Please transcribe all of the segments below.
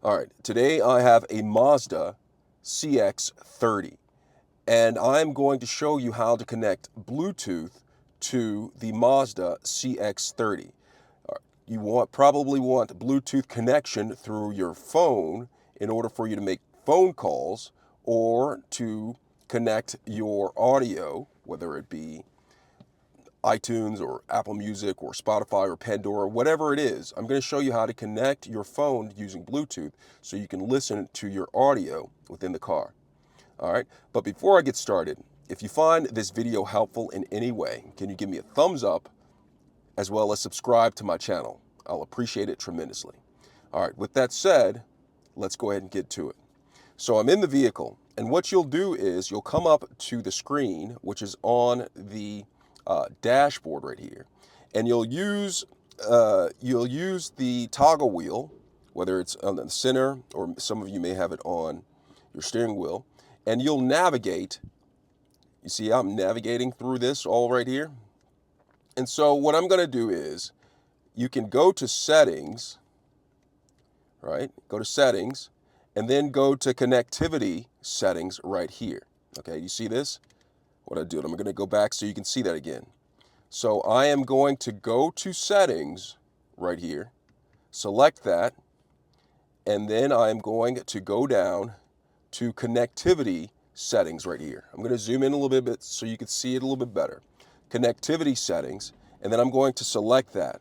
All right, today I have a Mazda CX-30, and I'm going to show you how to connect Bluetooth to the Mazda CX-30. You probably want Bluetooth connection through your phone in order for you to make phone calls or to connect your audio, whether it be iTunes or Apple Music or Spotify or Pandora, whatever it is. I'm going to show you how to connect your phone using Bluetooth so you can listen to your audio within the car. All right, but before I get started, if you find this video helpful in any way, can you give me a thumbs up as well as subscribe to my channel? I'll appreciate it tremendously. All right, with that said, let's go ahead and get to it. So I'm in the vehicle, and what you'll do is you'll come up to the screen, which is on the dashboard right here, and you'll use the toggle wheel, whether it's on the center or some of you may have it on your steering wheel, and you'll navigate. You see, I'm navigating through this all right here, and so what I'm going to do is you can go to settings, right? Go to settings, and then go to connectivity settings right here. Okay, you see this? What I do, I'm going to go back so you can see that again. So I am going to go to settings right here, select that, and then I'm going to go down to connectivity settings right here. I'm going to zoom in a little bit so you can see it a little bit better. Connectivity settings, and then I'm going to select that.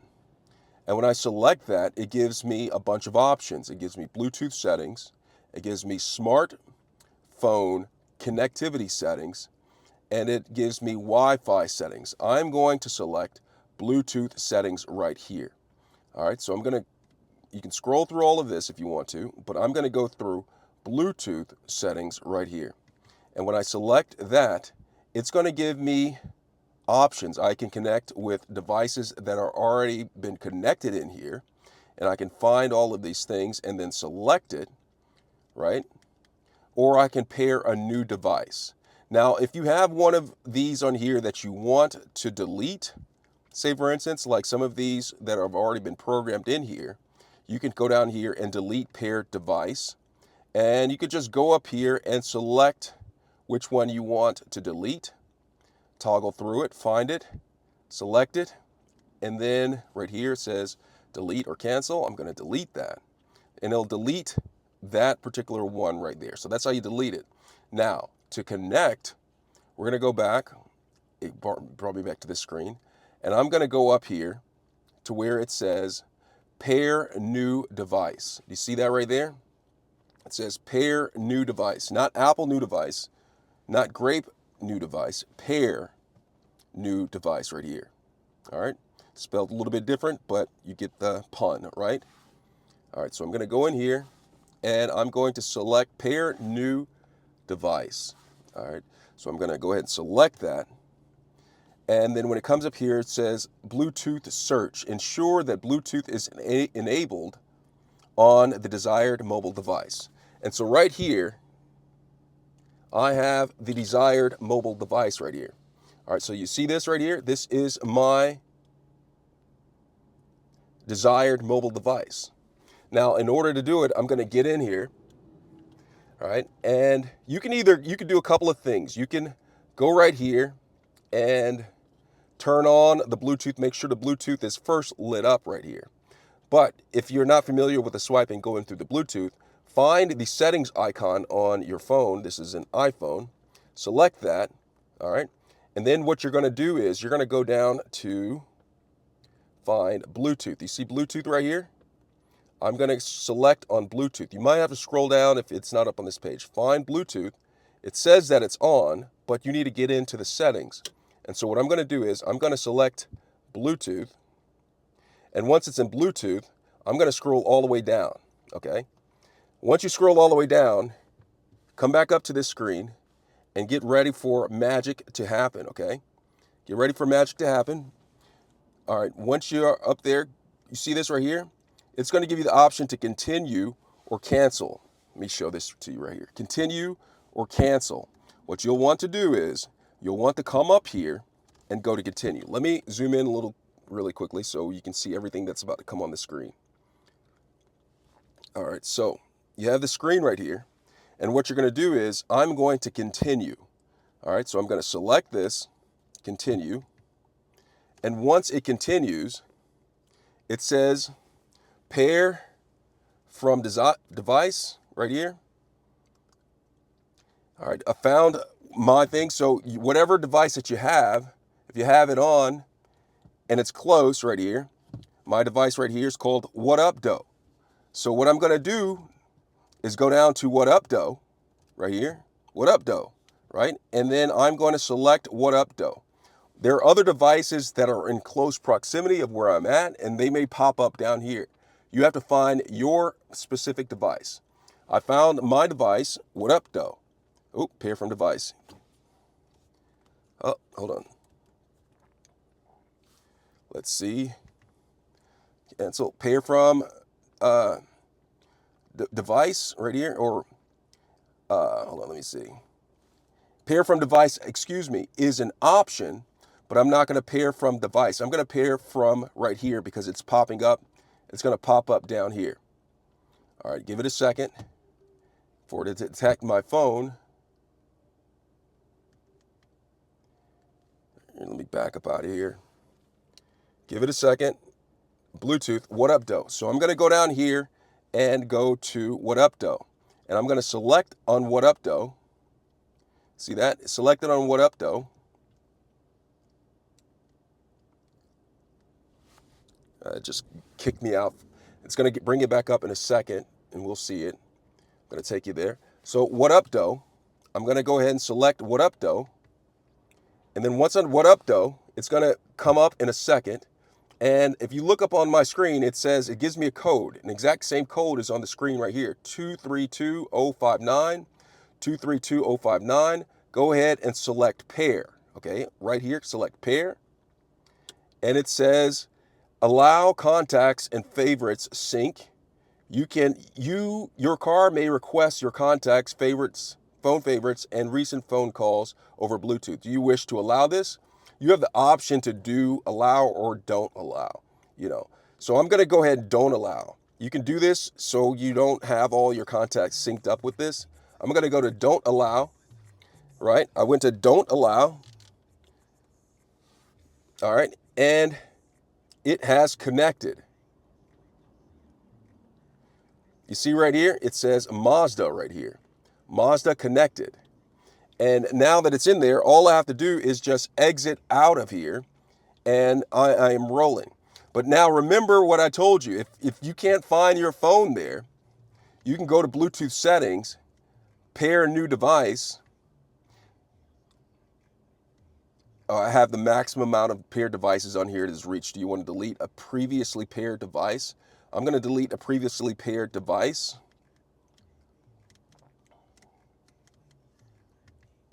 And when I select that, it gives me a bunch of options. It gives me Bluetooth settings, it gives me smartphone connectivity settings, and it gives me Wi-Fi settings. I'm going to select Bluetooth settings right here. All right, so you can scroll through all of this if you want to, but I'm going to go through Bluetooth settings right here. And when I select that, it's going to give me options. I can connect with devices that are already been connected in here, and I can find all of these things and then select it, right? Or I can pair a new device. Now, if you have one of these on here that you want to delete, say for instance, like some of these that have already been programmed in here, you can go down here and delete paired device, and you could just go up here and select which one you want to delete, toggle through it, find it, select it, and then right here it says delete or cancel. I'm going to delete that, and it'll delete that particular one right there. So that's how you delete it. Now, to connect, we're going to go back. It brought me back to this screen, and I'm going to go up here to where it says pair new device. Do you see that right there? It says pair new device, not Apple new device, not grape new device, pair new device right here. All right, spelled a little bit different, but you get the pun, right? All right, so I'm going to go in here and I'm going to select pair new device. All right, so I'm going to go ahead and select that. And then when it comes up here, it says Bluetooth search. Ensure that Bluetooth is enabled on the desired mobile device. And so right here, I have the desired mobile device right here. All right, so you see this right here? This is my desired mobile device. Now, in order to do it, I'm going to get in here. All right, and you can do a couple of things. You can go right here and turn on the Bluetooth, make sure the Bluetooth is first lit up right here. But if you're not familiar with the swiping going through the Bluetooth, find the settings icon on your phone. This is an iPhone. Select that, all right? And then what you're going to do is you're going to go down to find Bluetooth. You see Bluetooth right here? I'm going to select on Bluetooth. You might have to scroll down if it's not up on this page. Find Bluetooth. It says that it's on, but you need to get into the settings. And so what I'm going to do is I'm going to select Bluetooth. And once it's in Bluetooth, I'm going to scroll all the way down, okay? Once you scroll all the way down, come back up to this screen and get ready for magic to happen, okay? Get ready for magic to happen. All right, once you're up there, you see this right here? It's going to give you the option to continue or cancel. Let me show this to you right here. Continue or cancel. What you'll want to do is you'll want to come up here and go to continue. Let me zoom in a little really quickly so you can see everything that's about to come on the screen. All right, so you have the screen right here. And what you're going to do is I'm going to continue. All right, so I'm going to select this, continue. And once it continues, it says pair from device right here. All right, I found my thing. So whatever device that you have, if you have it on and it's close right here, my device right here is called What Up Doe. So what I'm going to do is go down to What Up Doe right here, What Up Doe, right? And then I'm going to select What Up Doe. There are other devices that are in close proximity of where I'm at, and they may pop up down here. You have to find your specific device. I found my device, What Up Doe. Oh, pair from device. Oh, hold on. Let's see. Cancel. Pair from device right here, or hold on, let me see. Pair from device, excuse me, is an option, but I'm not going to pair from device. I'm going to pair from right here because it's popping up. It's going to pop up down here. All right, give it a second for it to detect my phone. Let me back up out of here. Give it a second. Bluetooth, What Up Doe. So I'm going to go down here and go to What Up Doe. And I'm going to select on What Up Doe. See that? Select it on What Up Doe. It just kicked me out. It's going to bring it back up in a second, and we'll see it. I'm going to take you there. So What Up Doe, I'm going to go ahead and select What Up Doe. And then once on What Up Doe, it's going to come up in a second. And if you look up on my screen, it says, it gives me a code. An exact same code is on the screen right here, 232059, 232059. Go ahead and select pair, okay? Right here, select pair. And it says, allow contacts and favorites sync. Your car may request your contacts, favorites, phone favorites, and recent phone calls over Bluetooth. Do you wish to allow this? You have the option to do allow or don't allow, So I'm going to go ahead and don't allow. You can do this so you don't have all your contacts synced up with this. I'm going to go to don't allow, right? I went to don't allow. All right. And it has connected. You see right here, it says Mazda right here. Mazda connected. And now that it's in there, all I have to do is just exit out of here, and I am rolling. But now remember what I told you. If you can't find your phone there, you can go to Bluetooth settings, pair a new device. I have the maximum amount of paired devices on here it has reached. Do you want to delete a previously paired device? I'm going to delete a previously paired device.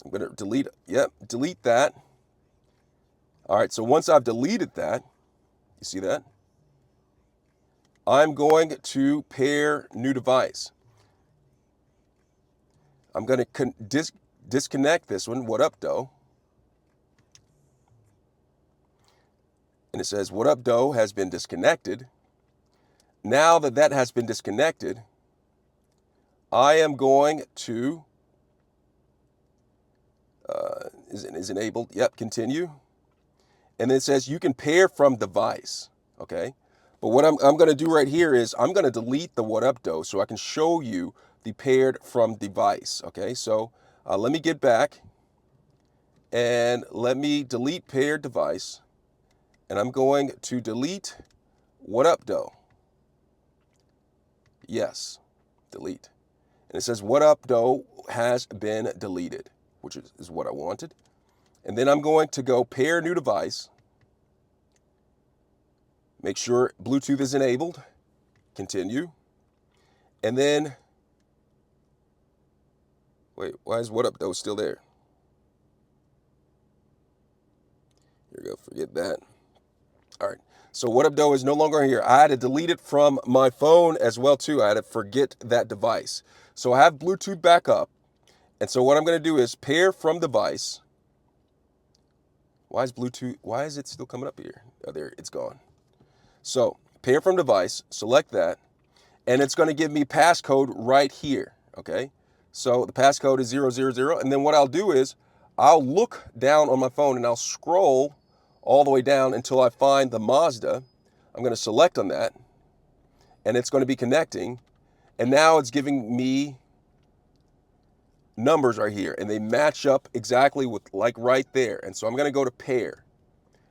I'm going to delete that. All right, so once I've deleted that, you see that? I'm going to pair new device. I'm going to disconnect this one, What Up Doe. And it says What Up Doe has been disconnected. Now that that has been disconnected, I am going to, is enabled, yep, continue. And then it says you can pair from device, okay? But what I'm going to do right here is I'm going to delete the What Up Doe so I can show you the paired from device, okay? So let me get back and let me delete paired device. And I'm going to delete What Up Doe. Yes, delete. And it says What Up Doe has been deleted, which is what I wanted. And then I'm going to go pair new device. Make sure Bluetooth is enabled. Continue. And then, wait, why is What Up Doe still there? Here we go, forget that. All right, so What Up Doe is no longer here. I had to delete it from my phone as well too. I had to forget that device. So I have Bluetooth back up. And so what I'm going to do is pair from device. Why is it still coming up here? Oh, there, it's gone. So pair from device, select that. and it's going to give me passcode right here, okay? So the passcode is 000, and then what I'll do is I'll look down on my phone and I'll scroll all the way down until I find the Mazda. I'm going to select on that, and it's going to be connecting, and now it's giving me numbers right here, and they match up exactly with like right there. And so I'm going to go to pair,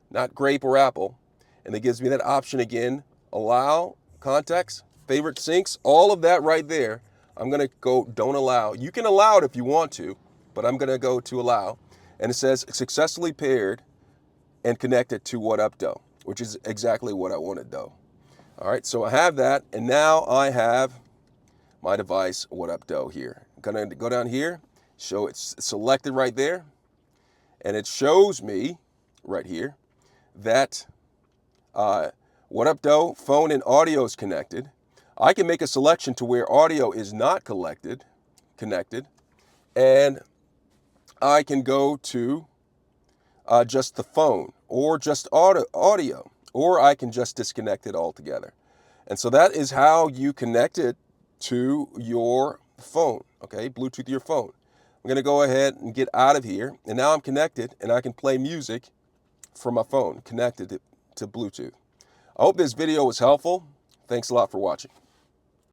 not grape or apple, and it gives me that option again, allow, contacts, favorite syncs, all of that right there. I'm going to go don't allow. You can allow it if you want to, but I'm going to go to allow, and it says successfully paired and connected to WhatUpDo, which is exactly what I wanted though. All right, so I have that, and now I have my device WhatUpDo here. I'm gonna go down here, show it's selected right there, and it shows me right here that WhatUpDo phone and audio is connected. I can make a selection to where audio is not connected, and I can go to just the phone or just audio, or I can just disconnect it altogether. And so that is how you connect it to your phone, okay? Bluetooth to your phone. I'm gonna go ahead and get out of here, and now I'm connected, and I can play music from my phone connected to Bluetooth. I hope this video was helpful. Thanks a lot for watching.